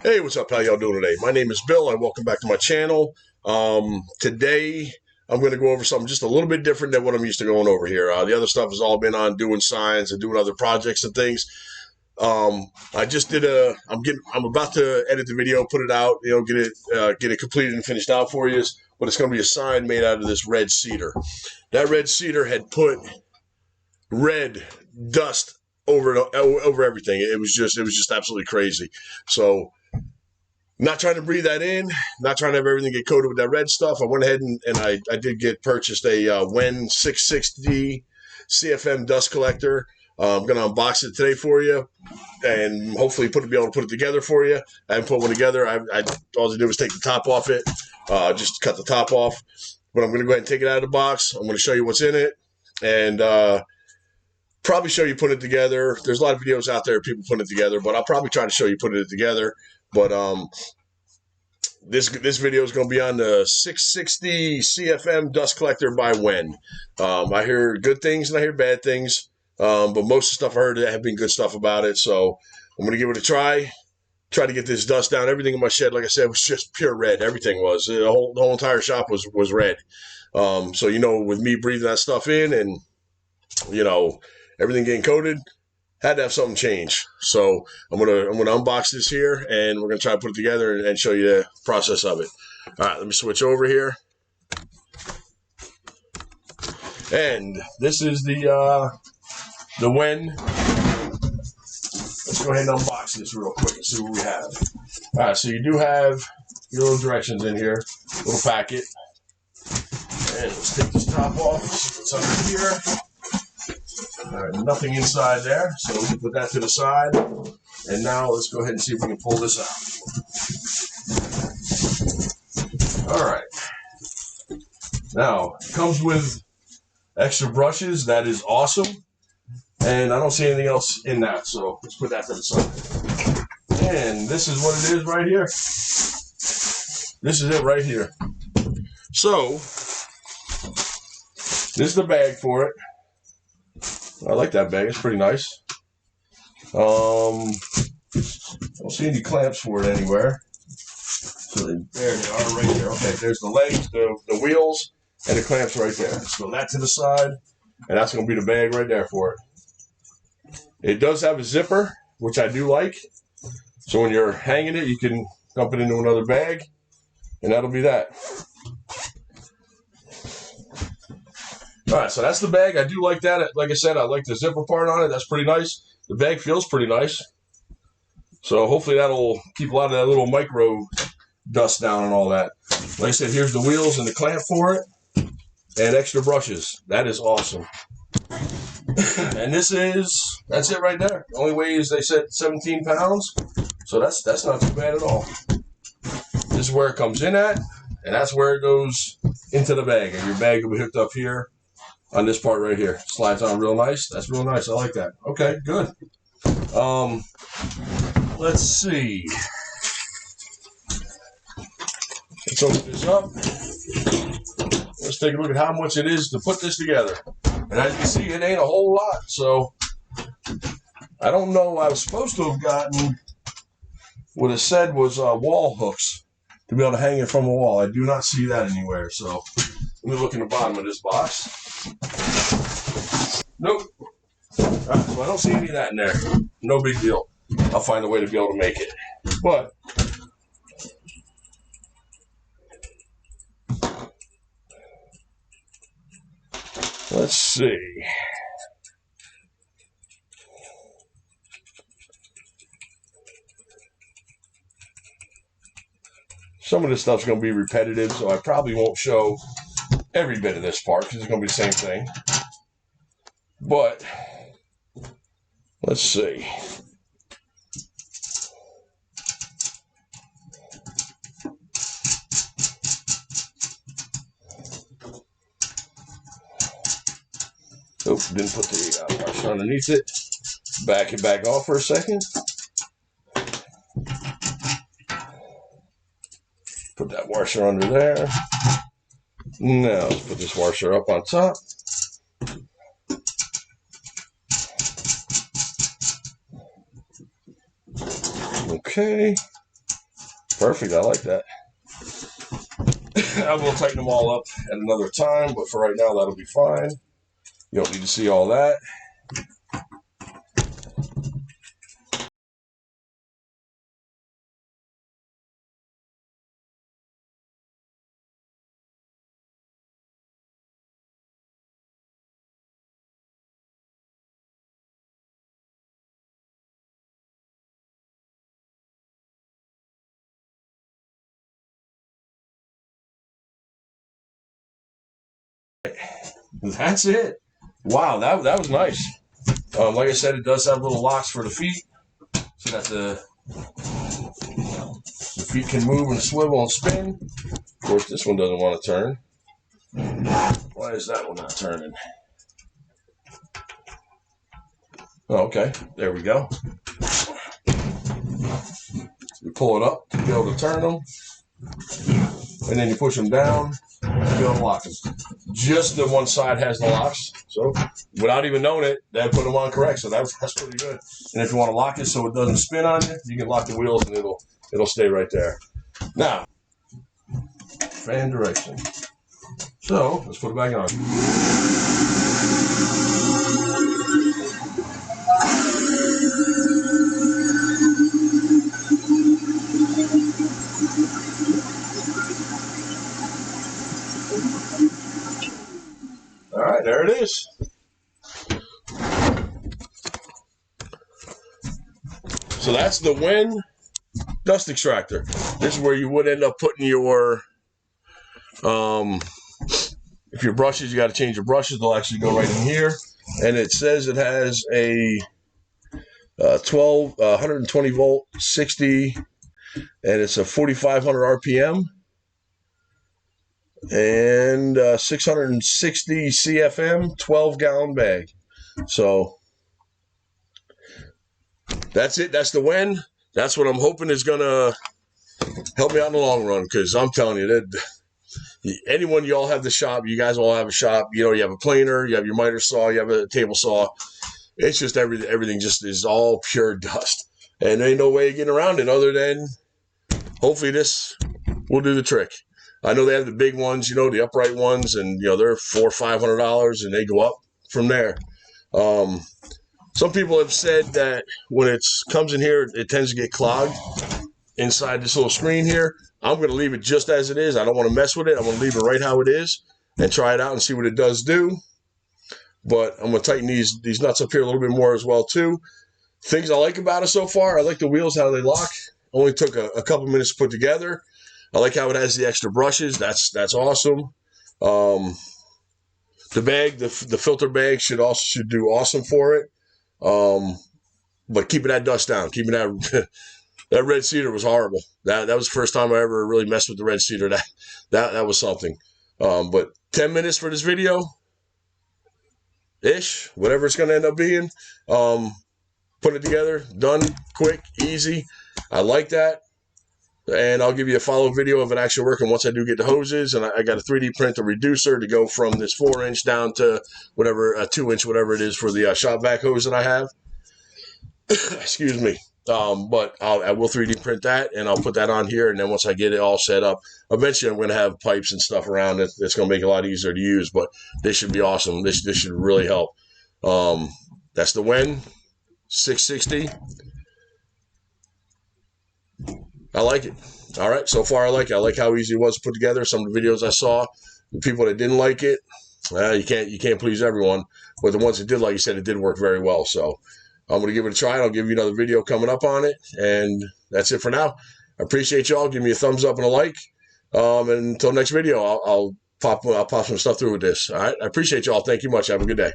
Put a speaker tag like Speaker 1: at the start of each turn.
Speaker 1: Hey, what's up? How y'all doing today? My name is Bill, and welcome back to my channel. Today, I'm going to go over something just a little bit different than what I'm used to going over here. The other stuff has all been on doing signs and doing other projects and things. I just did I'm about to edit the video, put it out, get it completed and finished out for you. But it's going to be a sign made out of this red cedar. That red cedar had put red dust over everything. It was just absolutely crazy. So, not trying to breathe that in, not trying to have everything get coated with that red stuff. I went ahead and I did purchased a Wen 660 CFM dust collector. I'm going to unbox it today for you and hopefully be able to put it together for you. I haven't put one together. All I did was take the top off it, just cut the top off. But I'm going to go ahead and take it out of the box. I'm going to show you what's in it and probably show you putting it together. There's a lot of videos out there of people putting it together, but I'll probably try to show you putting it together. But this video is going to be on the 660 CFM dust collector by Wen. I hear good things and I hear bad things, but most of the stuff I heard have been good stuff about it. So I'm going to give it a try to get this dust down. Everything in my shed, like I said, was just pure red. Everything was. The whole entire shop was red. So with me breathing that stuff in and everything getting coated, had to have something change. So I'm gonna unbox this here and we're gonna try to put it together and show you the process of it. All right, let me switch over here. And this is the Wen. Let's go ahead and unbox this real quick and see what we have. All right, so you do have your little directions in here, little packet. And let's take this top off, see what's under here. All right, nothing inside there, so we can put that to the side. And now let's go ahead and see if we can pull this out. All right. Now, it comes with extra brushes. That is awesome. And I don't see anything else in that, so let's put that to the side. And this is what it is right here. This is it right here. So, this is the bag for it. I like that bag. It's pretty nice. Don't see any clamps for it anywhere. So there they are right there. Okay, there's the legs, the wheels, and the clamps right there. So that to the side, and that's going to be the bag right there for it. It does have a zipper, which I do like. So when you're hanging it, you can dump it into another bag, and that'll be that. All right, so that's the bag. I do like that. Like I said, I like the zipper part on it. That's pretty nice. The bag feels pretty nice. So hopefully that'll keep a lot of that little micro dust down and all that. Like I said, here's the wheels and the clamp for it and extra brushes. That is awesome. And that's it right there. The only weighs, they said, 17 pounds. So that's not too bad at all. This is where it comes in at, and that's where it goes into the bag. And your bag will be hooked up here on this part right here. Slides on real nice. That's real nice. I like that. Okay, good. Let's see. Let's open this up. Let's take a look at how much it is to put this together. And as you can see, it ain't a whole lot. So I don't know. I was supposed to have gotten what it said was wall hooks to be able to hang it from a wall. I do not see that anywhere. So let me look in the bottom of this box. Nope. All right, so I don't see any of that in there. No big deal. I'll find a way to be able to make it. But let's see. Some of this stuff's going to be repetitive, so I probably won't show every bit of this part because it's going to be the same thing. But let's see. Oh, didn't put the washer underneath it. Back it back off for a second. Put that washer under there. Now let's put this washer up on top. Okay. Perfect. I like that. I will tighten them all up at another time, but for right now, that'll be fine. You don't need to see all that. That's it. Wow, that was nice. Like I said, it does have little locks for the feet, so that the feet can move and swivel and spin. Of course, this one doesn't want to turn. Why is that one not turning? Oh, okay, there we go. So you pull it up to be able to turn them, and then you push them down to be able to lock them. Just the one side has the locks, so without even knowing it, that put them on correct. So that's pretty good. And if you want to lock it so it doesn't spin on you, you can lock the wheels and it'll stay right there. Now, fan direction. So let's put it back on. All right, there it is. So that's the Wen Dust Extractor. This is where you would end up putting your, if your brushes, you got to change your brushes. They'll actually go right in here. And it says it has a 120 volt, 60, and it's a 4,500 RPM. And 660 CFM, 12-gallon bag. So that's it. That's the Wen. That's what I'm hoping is going to help me out in the long run, because I'm telling you that anyone, you all have the shop, you guys all have a shop, you know, you have a planer, you have your miter saw, you have a table saw. It's just everything just is all pure dust. And there ain't no way of getting around it other than hopefully this will do the trick. I know they have the big ones, you know, the upright ones, and, you know, they're $400 or $500, and they go up from there. Some people have said that when it comes in here, it tends to get clogged inside this little screen here. I'm going to leave it just as it is. I don't want to mess with it. I'm going to leave it right how it is and try it out and see what it does do. But I'm going to tighten these nuts up here a little bit more as well, too. Things I like about it so far, I like the wheels, how they lock. Only took a couple minutes to put together. I like how it has the extra brushes. That's awesome. The bag, the filter bag should do awesome for it. But keeping that dust down, keeping that that red cedar was horrible. That was the first time I ever really messed with the red cedar. That was something. But 10 minutes for this video, ish, whatever it's going to end up being. Put it together, done, quick, easy. I like that. And I'll give you a follow-up video of it actually working once I do get the hoses. And I got a 3D print a reducer to go from this 4-inch down to whatever, a 2-inch, whatever it is for the shop vac hose that I have. Excuse me. But I will 3D print that, and I'll put that on here. And then once I get it all set up, eventually I'm going to have pipes and stuff around it. It's going to make it a lot easier to use, but this should be awesome. This should really help. That's the Wen 660. I like it. All right, so far I like it. I like how easy it was to put together. Some of the videos I saw, the people that didn't like it, you can't please everyone. But the ones that did, like you said, it did work very well. So I'm going to give it a try. I'll give you another video coming up on it. And that's it for now. I appreciate y'all. Give me a thumbs up and a like. And until next video, I'll pop some stuff through with this. All right, I appreciate y'all. Thank you much. Have a good day.